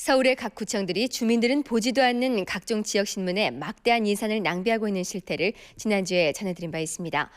서울의 각 구청들이 주민들은 보지도 않는 각종 지역신문에 막대한 예산을 낭비하고 있는 실태를 지난주에 전해드린 바 있습니다.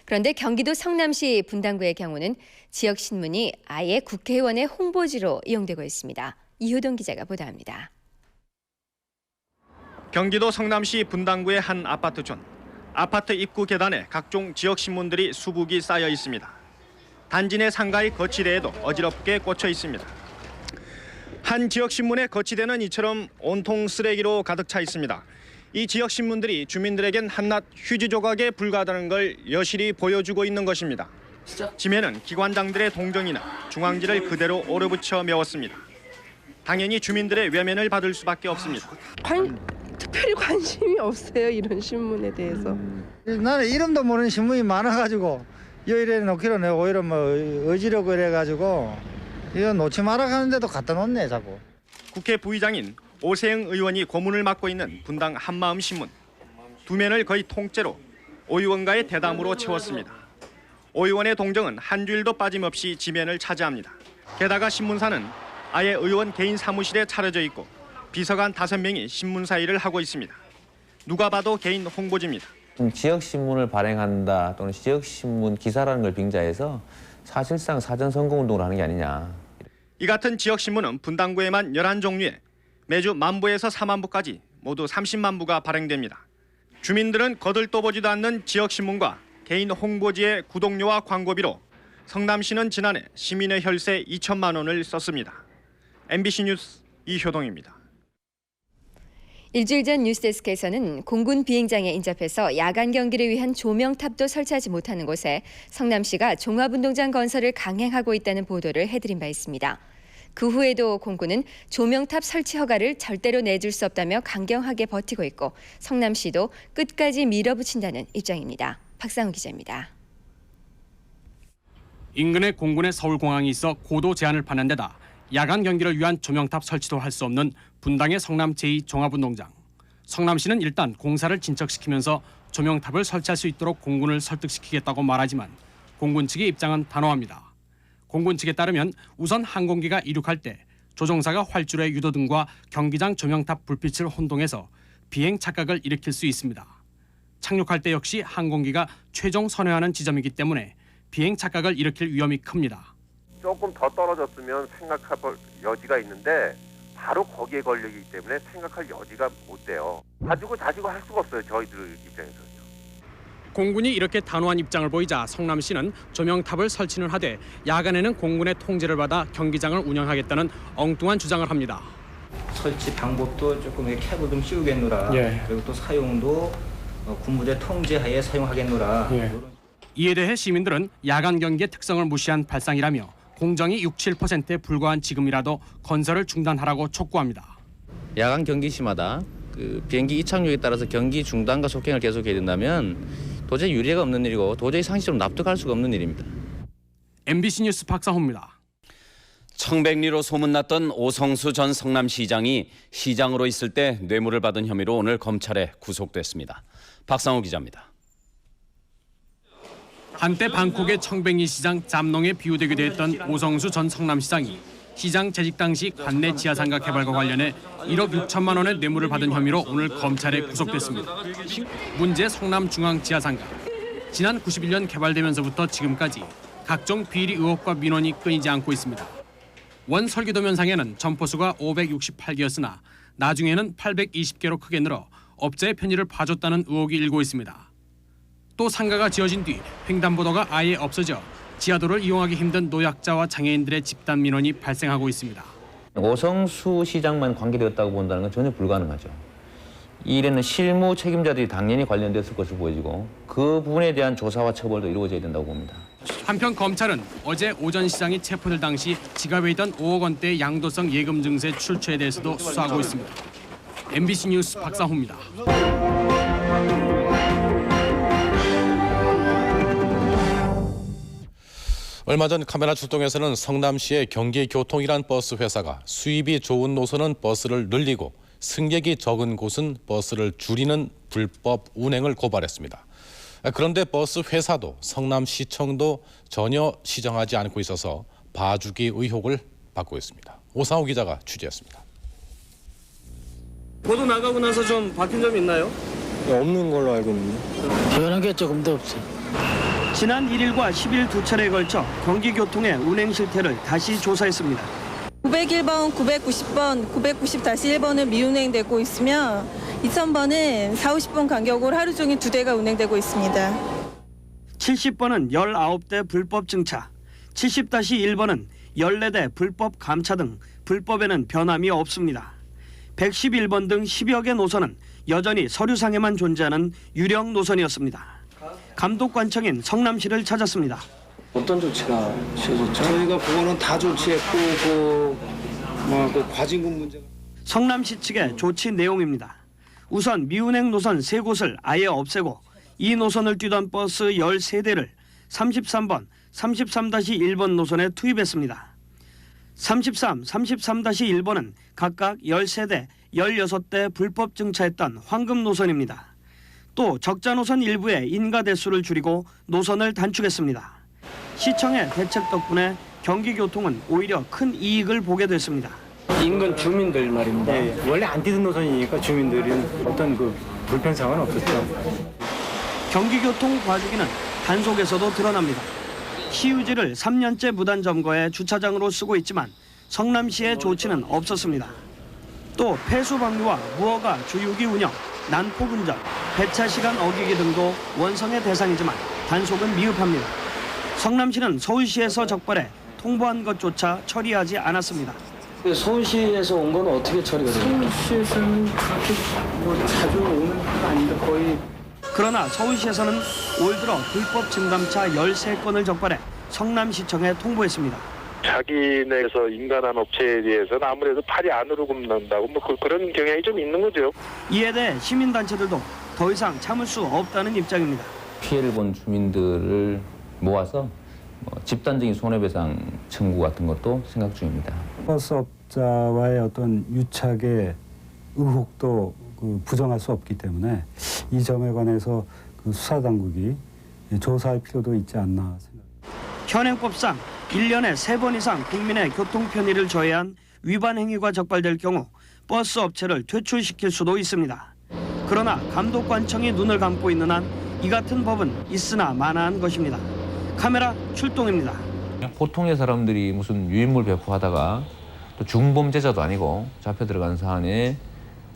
그런데 경기도 성남시 분당구의 경우는 지역신문이 아예 국회의원의 홍보지로 이용되고 있습니다. 이효동 기자가 보도합니다. 경기도 성남시 분당구의 한 아파트촌. 아파트 입구 계단에 각종 지역신문들이 수북이 쌓여 있습니다. 단지 내 상가의 거치대에도 어지럽게 꽂혀 있습니다. 한 지역신문의 거치대는 이처럼 온통 쓰레기로 가득 차 있습니다. 이 지역신문들이 주민들에겐 한낱 휴지 조각에 불과하다는 걸 여실히 보여주고 있는 것입니다. 지면은 기관장들의 동정이나 중앙지를 그대로 오려붙여 메웠습니다. 당연히 주민들의 외면을 받을 수밖에 없습니다. 특별히 관심이 없어요, 이런 신문에 대해서. 나는 이름도 모르는 신문이 많아가지고 여기에 놓기로 내가 오히려 어지럽고 이래가지고 이거 놓지 마라 하는데도 갖다 놓네 자꾸. 국회 부의장인 오세영 의원이 고문을 맡고 있는 분당 한마음신문. 두 면을 거의 통째로 오 의원과의 대담으로 채웠습니다. 오 의원의 동정은 한 주일도 빠짐없이 지면을 차지합니다. 게다가 신문사는 아예 의원 개인 사무실에 차려져 있고 비서관 5명이 신문사 일을 하고 있습니다. 누가 봐도 개인 홍보지입니다. 지역신문을 발행한다 또는 지역신문 기사라는 걸 빙자해서 사실상 사전 선거운동을 하는 게 아니냐. 이 같은 지역신문은 분당구에만 11종류에 매주 1000부에서 40,000부까지 모두 30만 부가 발행됩니다. 주민들은 거들떠보지도 않는 지역신문과 개인 홍보지의 구독료와 광고비로 성남시는 지난해 시민의 혈세 2천만 원을 썼습니다. MBC 뉴스 이효동입니다. 일주일 전 뉴스데스크에서는 공군 비행장에 인접해서 야간 경기를 위한 조명탑도 설치하지 못하는 곳에 성남시가 종합운동장 건설을 강행하고 있다는 보도를 해드린 바 있습니다. 그 후에도 공군은 조명탑 설치 허가를 절대로 내줄 수 없다며 강경하게 버티고 있고 성남시도 끝까지 밀어붙인다는 입장입니다. 박상우 기자입니다. 인근에 공군의 서울공항이 있어 고도 제한을 받는 데다 야간 경기를 위한 조명탑 설치도 할 수 없는 분당의 성남 제2종합운동장. 성남시는 일단 공사를 진척시키면서 조명탑을 설치할 수 있도록 공군을 설득시키겠다고 말하지만 공군 측의 입장은 단호합니다. 공군 측에 따르면 우선 항공기가 이륙할 때 조종사가 활주로의 유도등과 경기장 조명탑 불빛을 혼동해서 비행 착각을 일으킬 수 있습니다. 착륙할 때 역시 항공기가 최종 선회하는 지점이기 때문에 비행 착각을 일으킬 위험이 큽니다. 조금 더 떨어졌으면 생각할 여지가 있는데 바로 거기에 걸리기 때문에 생각할 여지가 못 돼요. 가지고 할 수가 없어요, 저희들 입장에서는요. 공군이 이렇게 단호한 입장을 보이자 성남시는 조명탑을 설치는 하되 야간에는 공군의 통제를 받아 경기장을 운영하겠다는 엉뚱한 주장을 합니다. 설치 방법도 조금 캡을 좀 씌우겠노라. 그리고 또 사용도 군부대 통제하에 사용하겠노라. 이에 대해 시민들은 야간 경기의 특성을 무시한 발상이라며 공정이 6~7%에 불과한 지금이라도 건설을 중단하라고 촉구합니다. 야간 경기 시마다 비행기 이착륙에 따라서 경기 중단과 속행을 계속해야 된다면 도저히 유례가 없는 일이고 도저히 상식적으로 납득할 수가 없는 일입니다. MBC 뉴스 박상호입니다. 청백리로 소문났던 오성수 전 성남시장이 시장으로 있을 때 뇌물을 받은 혐의로 오늘 검찰에 구속됐습니다. 박상호 기자입니다. 한때 방콕의 청백리 시장 잠농에 비유되기도 했던 오성수 전 성남시장이 시장 재직 당시 관내 지하상가 개발과 관련해 1억 6천만 원의 뇌물을 받은 혐의로 오늘 검찰에 구속됐습니다. 문제 성남 중앙 지하상가. 지난 91년 개발되면서부터 지금까지 각종 비리 의혹과 민원이 끊이지 않고 있습니다. 원 설계도면상에는 점포수가 568개였으나 나중에는 820개로 크게 늘어 업자의 편의를 봐줬다는 의혹이 일고 있습니다. 또 상가가 지어진 뒤 횡단보도가 아예 없어져 지하도를 이용하기 힘든 노약자와 장애인들의 집단 민원이 발생하고 있습니다. 오성수 시장만 관계되었다고 본다는 건 전혀 불가능하죠. 이 일에는 실무 책임자들이 당연히 관련됐을 것으로 보여지고 그 부분에 대한 조사와 처벌도 이루어져야 된다고 봅니다. 한편 검찰은 어제 오전 시장이 체포될 당시 지갑에 있던 5억 원대의 양도성 예금 증세 출처에 대해서도 수사하고 있습니다. MBC 뉴스 박상호입니다. 얼마 전 카메라 출동에서는 성남시의 경기교통이란 버스 회사가 수입이 좋은 노선은 버스를 늘리고 승객이 적은 곳은 버스를 줄이는 불법 운행을 고발했습니다. 그런데 버스 회사도 성남시청도 전혀 시정하지 않고 있어서 봐주기 의혹을 받고 있습니다. 오상우 기자가 취재했습니다. 보도 나가고 나서 좀 바뀐 점이 있나요? 없는 걸로 알고 있는데. 변한 게 조금도 없어요. 지난 1일과 10일 두 차례에 걸쳐 경기교통의 운행 실태를 다시 조사했습니다. 901번, 990번, 990-1번은 미운행되고 있으며 2000번은 40-50분 간격으로 하루 종일 2대가 운행되고 있습니다. 70번은 19대 불법 증차, 70-1번은 14대 불법 감차 등 불법에는 변함이 없습니다. 111번 등 10여 개 노선은 여전히 서류상에만 존재하는 유령 노선이었습니다. 감독관청인 성남시를 찾았습니다. 어떤 조치가 취해졌죠? 저희가 그거는 다 조치했고 그 과징금 문제가. 성남시 측의 조치 내용입니다. 우선 미운행 노선 3곳을 아예 없애고 이 노선을 뛰던 버스 13대를 33번, 33-1번 노선에 투입했습니다. 33, 33-1번은 각각 13대, 16대 불법 증차했던 황금 노선입니다. 또 적자 노선 일부의 인가 대수를 줄이고 노선을 단축했습니다. 시청의 대책 덕분에 경기교통은 오히려 큰 이익을 보게 됐습니다. 인근 주민들 말입니다. 원래 안 뛰던 노선이니까 주민들은 어떤 그 불편사항은 없었죠. 경기교통 과주기는 단속에서도 드러납니다. 시유지를 3년째 무단 점거해 주차장으로 쓰고 있지만 성남시의 조치는 없었습니다. 또 폐수 방류와 무허가 주유기 운영, 난폭 운전, 배차 시간 어기기 등도 원성의 대상이지만 단속은 미흡합니다. 성남시는 서울시에서 적발해 통보한 것조차 처리하지 않았습니다. 서울시에서 온 건 어떻게 처리가 돼요? 서울시에서는 그렇게 자주 오는 건 아닌데 거의. 그러나 서울시에서는 올 들어 불법 증감차 13건을 적발해 성남시청에 통보했습니다. 자기네에서 인간한 업체에 대해서는 아무래도 팔이 안으로 굽는다고 그런 경향이 좀 있는 거죠. 이에 대해 시민단체들도 더 이상 참을 수 없다는 입장입니다. 피해를 본 주민들을 모아서 집단적인 손해배상 청구 같은 것도 생각 중입니다. 버스업자와의 어떤 유착의 의혹도 부정할 수 없기 때문에 이 점에 관해서 수사당국이 조사할 필요도 있지 않나 생각합니다. 현행법상 1년에 3번 이상 국민의 교통 편의를 저해한 위반 행위가 적발될 경우 버스 업체를 퇴출시킬 수도 있습니다. 그러나 감독관청이 눈을 감고 있는 한 이 같은 법은 있으나 마나한 것입니다. 카메라 출동입니다. 보통의 사람들이 무슨 유인물 배포하다가 또 중범죄자도 아니고 잡혀 들어간 사안에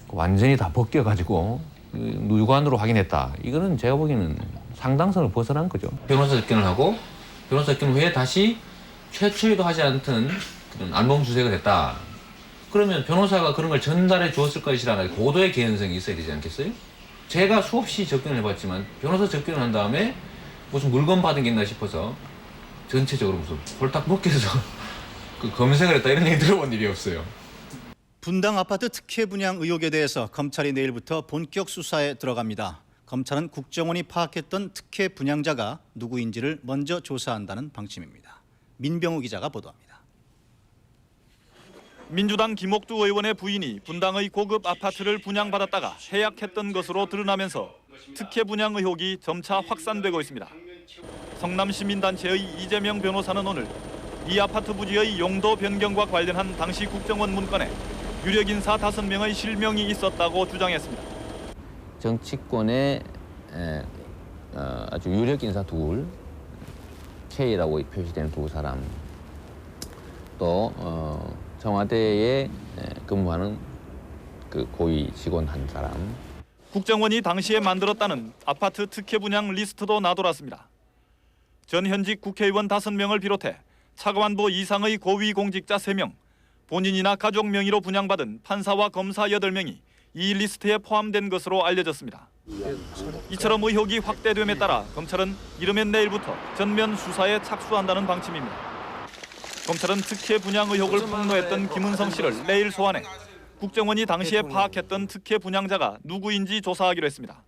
완전히 다 벗겨가지고 누관으로 확인했다. 이거는 제가 보기에는 상당성을 벗어난 거죠. 변호사 접견을 하고 변호사 접견 후에 다시 최초에도 하지 않던 그런 안봉수색을 했다. 그러면 변호사가 그런 걸 전달해 주었을 것이라는 고도의 개연성이 있어야 되지 않겠어요? 제가 수없이 접견을 해봤지만 변호사 접견을 한 다음에 무슨 물건 받은 게 있나 싶어서 전체적으로 무슨 홀딱 벗겨서 그 검색을 했다 이런 얘기 들어본 일이 없어요. 분당 아파트 특혜 분양 의혹에 대해서 검찰이 내일부터 본격 수사에 들어갑니다. 검찰은 국정원이 파악했던 특혜 분양자가 누구인지를 먼저 조사한다는 방침입니다. 민병우 기자가 보도합니다. 민주당 김옥두 의원의 부인이 분당의 고급 아파트를 분양받았다가 해약했던 것으로 드러나면서 특혜 분양 의혹이 점차 확산되고 있습니다. 성남시민단체의 이재명 변호사는 오늘 이 아파트 부지의 용도 변경과 관련한 당시 국정원 문건에 유력 인사 5명의 실명이 있었다고 주장했습니다. 정치권의 아주 유력 인사 둘, K라고 표시되는 두 사람, 또 청와대에 근무하는 그 고위 직원 한 사람. 국정원이 당시에 만들었다는 아파트 특혜 분양 리스트도 나돌았습니다. 전 현직 국회의원 5명을 비롯해 차관보 이상의 고위 공직자 3명, 본인이나 가족 명의로 분양받은 판사와 검사 8명이 이 리스트에 포함된 것으로 알려졌습니다. 이처럼 의혹이 확대됨에 따라 검찰은 이르면 내일부터 전면 수사에 착수한다는 방침입니다. 검찰은 특혜 분양 의혹을 폭로했던 김은성 씨를 내일 소환해 국정원이 당시에 파악했던 특혜 분양자가 누구인지 조사하기로 했습니다.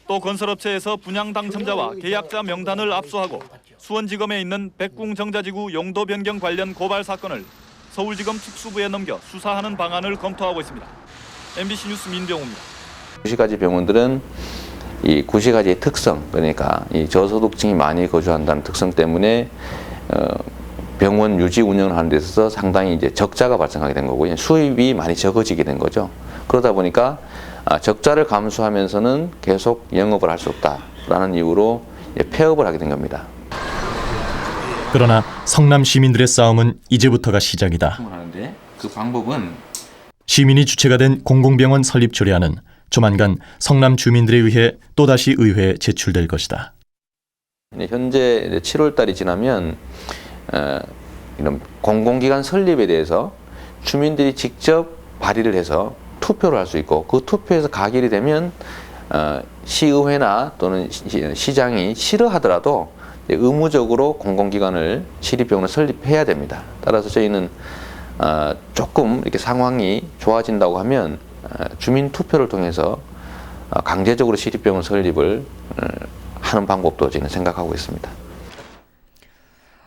또 건설업체에서 분양 당첨자와 계약자 명단을 압수하고 수원지검에 있는 백궁정자지구 용도 변경 관련 고발 사건을 서울지검 특수부에 넘겨 수사하는 방안을 검토하고 있습니다. MBC 뉴스 민병우입니다. 구시가지 병원들은 이 구시가지의 특성, 그러니까 이 저소득층이 많이 거주한다는 특성 때문에 병원 유지 운영을 하는 데 있어서 상당히 이제 적자가 발생하게 된 거고요. 수입이 많이 적어지게 된 거죠. 그러다 보니까 적자를 감수하면서는 계속 영업을 할 수 없다라는 이유로 폐업을 하게 된 겁니다. 그러나 성남 시민들의 싸움은 이제부터가 시작이다. 그 방법은 시민이 주체가 된 공공병원 설립 조례안은 조만간 성남 주민들에 의해 또다시 의회에 제출될 것이다. 현재 7월 달이 지나면 이런 공공기관 설립에 대해서 주민들이 직접 발의를 해서 투표를 할 수 있고 그 투표에서 가결이 되면 시의회나 또는 시장이 싫어하더라도 의무적으로 공공기관을 시립병원을 설립해야 됩니다. 따라서 저희는 조금 이렇게 상황이 좋아진다고 하면 주민 투표를 통해서 강제적으로 시립병원 설립을 하는 방법도 저희는 생각하고 있습니다.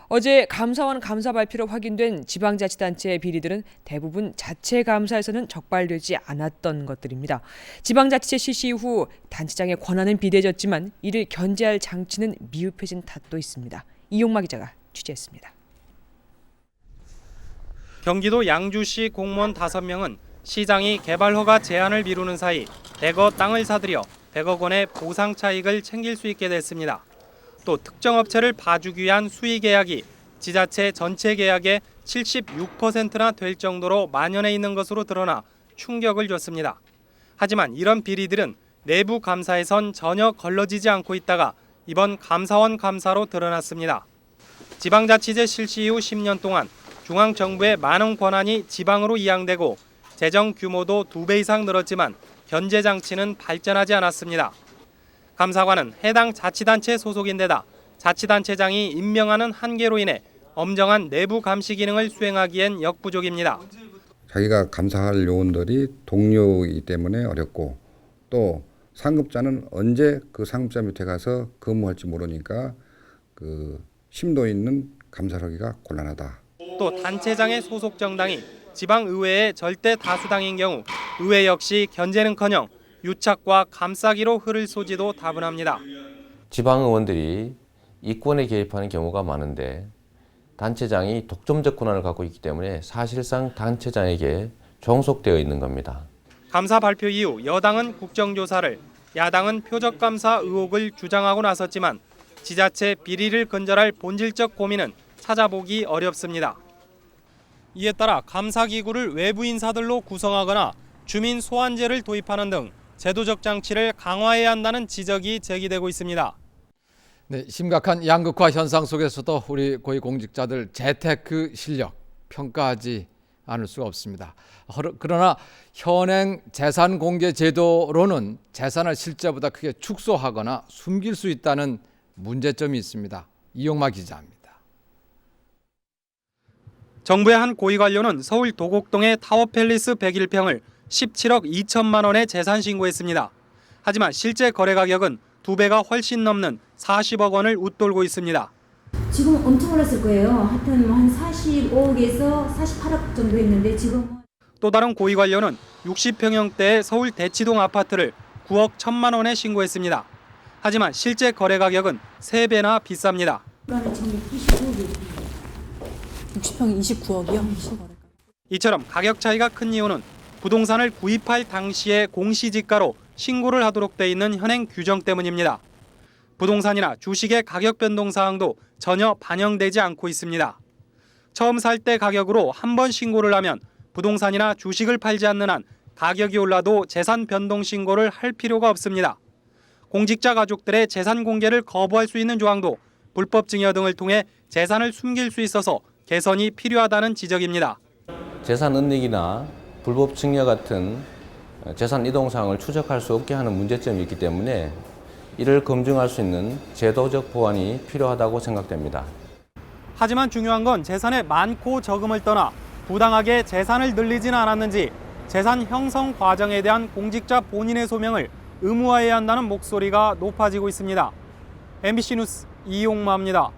어제 감사원 감사 발표로 확인된 지방자치단체의 비리들은 대부분 자체 감사에서는 적발되지 않았던 것들입니다. 지방자치제 실시 이후 단체장의 권한은 비대해졌지만 이를 견제할 장치는 미흡해진 탓도 있습니다. 이용마 기자가 취재했습니다. 경기도 양주시 공무원 5명은 시장이 개발허가 제한을 미루는 사이 대거 땅을 사들여 100억 원의 보상 차익을 챙길 수 있게 됐습니다. 또 특정 업체를 봐주기 위한 수의 계약이 지자체 전체 계약의 76%나 될 정도로 만연해 있는 것으로 드러나 충격을 줬습니다. 하지만 이런 비리들은 내부 감사에선 전혀 걸러지지 않고 있다가 이번 감사원 감사로 드러났습니다. 지방자치제 실시 이후 10년 동안 중앙정부의 많은 권한이 지방으로 이양되고 재정 규모도 2배 이상 늘었지만 견제 장치는 발전하지 않았습니다. 감사관은 해당 자치단체 소속인데다 자치단체장이 임명하는 한계로 인해 엄정한 내부 감시 기능을 수행하기엔 역부족입니다. 자기가 감사할 요원들이 동료이기 때문에 어렵고 또 상급자는 언제 그 상급자 밑에 가서 근무할지 모르니까 그 심도 있는 감사를 하기가 곤란하다. 또 단체장의 소속 정당이 지방의회의 절대 다수당인 경우 의회 역시 견제는커녕 유착과 감싸기로 흐를 소지도 다분합니다. 지방의원들이 이권에 개입하는 경우가 많은데 단체장이 독점적 권한을 갖고 있기 때문에 사실상 단체장에게 종속되어 있는 겁니다. 감사 발표 이후 여당은 국정조사를, 야당은 표적감사 의혹을 주장하고 나섰지만 지자체 비리를 근절할 본질적 고민은 찾아보기 어렵습니다. 이에 따라 감사기구를 외부 인사들로 구성하거나 주민 소환제를 도입하는 등 제도적 장치를 강화해야 한다는 지적이 제기되고 있습니다. 네, 심각한 양극화 현상 속에서도 우리 고위공직자들 재테크 실력 평가하지 않을 수가 없습니다. 그러나 현행 재산 공개 제도로는 재산을 실제보다 크게 축소하거나 숨길 수 있다는 문제점이 있습니다. 이용마 기자입니다. 정부의 한 고위 관료는 서울 도곡동의 타워팰리스 101평을 17억 2천만 원에 재산 신고했습니다. 하지만 실제 거래 가격은 2배가 훨씬 넘는 40억 원을 웃돌고 있습니다. 지금 엄청 올랐을 거예요. 하여튼 한 45억에서 48억 정도 했는데 지금. 또 다른 고위 관료는 60평형대의 서울 대치동 아파트를 9억 1천만 원에 신고했습니다. 하지만 실제 거래 가격은 3배나 비쌉니다. 60평이 29억이요? 이처럼 가격 차이가 큰 이유는 부동산을 구입할 당시의 공시지가로 신고를 하도록 돼 있는 현행 규정 때문입니다. 부동산이나 주식의 가격 변동 사항도 전혀 반영되지 않고 있습니다. 처음 살 때 가격으로 한 번 신고를 하면 부동산이나 주식을 팔지 않는 한 가격이 올라도 재산 변동 신고를 할 필요가 없습니다. 공직자 가족들의 재산 공개를 거부할 수 있는 조항도 불법 증여 등을 통해 재산을 숨길 수 있어서 개선이 필요하다는 지적입니다. 재산 은닉이나 불법 증여 같은 재산 이동 사항을 추적할 수 없게 하는 문제점이 있기 때문에 이를 검증할 수 있는 제도적 보완이 필요하다고 생각됩니다. 하지만 중요한 건 재산의 많고 적음을 떠나 부당하게 재산을 늘리지는 않았는지 재산 형성 과정에 대한 공직자 본인의 소명을 의무화해야 한다는 목소리가 높아지고 있습니다. MBC 뉴스 이용마입니다.